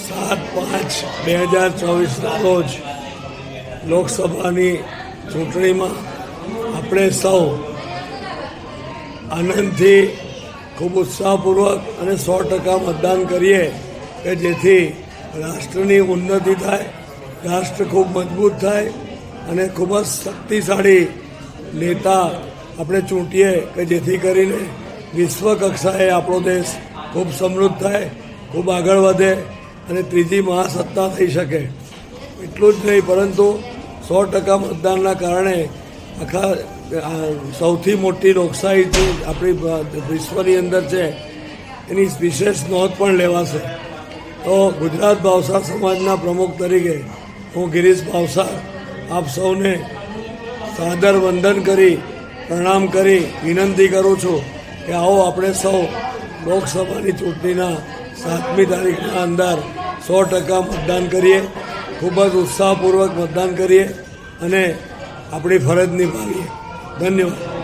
7/5/2024 રોજ લોકસભાની ચૂંટણીમાં આપણે સૌ આનંદથી ખૂબ ઉત્સાહપૂર્વક અને 100% મતદાન કરીએ કે જેથી રાષ્ટ્રની ઉન્નતિ થાય, રાષ્ટ્ર ખૂબ મજબૂત થાય અને ખૂબ જ શક્તિશાળી નેતા આપણે ચૂંટીએ કે જેથી કરીને વિશ્વ કક્ષાએ આપણો દેશ ખૂબ સમૃદ્ધ થાય, ખૂબ આગળ વધે અને ત્રીજી મહાસત્તા થઈ શકે. એટલું જ નહીં પરંતુ 100% મતદાનના કારણે આખા સૌથી મોટી લોકશાહી આપણી વિશ્વની અંદર છે એની વિશેષ નોંધ પણ લેવાશે. તો ગુજરાત ભાવસાર સમાજના પ્રમુખ તરીકે હું ગિરીશ ભાવસાર આપ સૌને સાદર વંદન કરી પ્રણામ કરી વિનંતી કરું છું કે આવો આપણે સૌ લોકસભાની ચૂંટણીના 7મી તારીખના અંદર 100% મતદાન કરીએ, ખૂબ જ ઉત્સાહપૂર્વક મતદાન કરીએ અને આપણી ફરજ નિભાવીએ. ધન્યવાદ.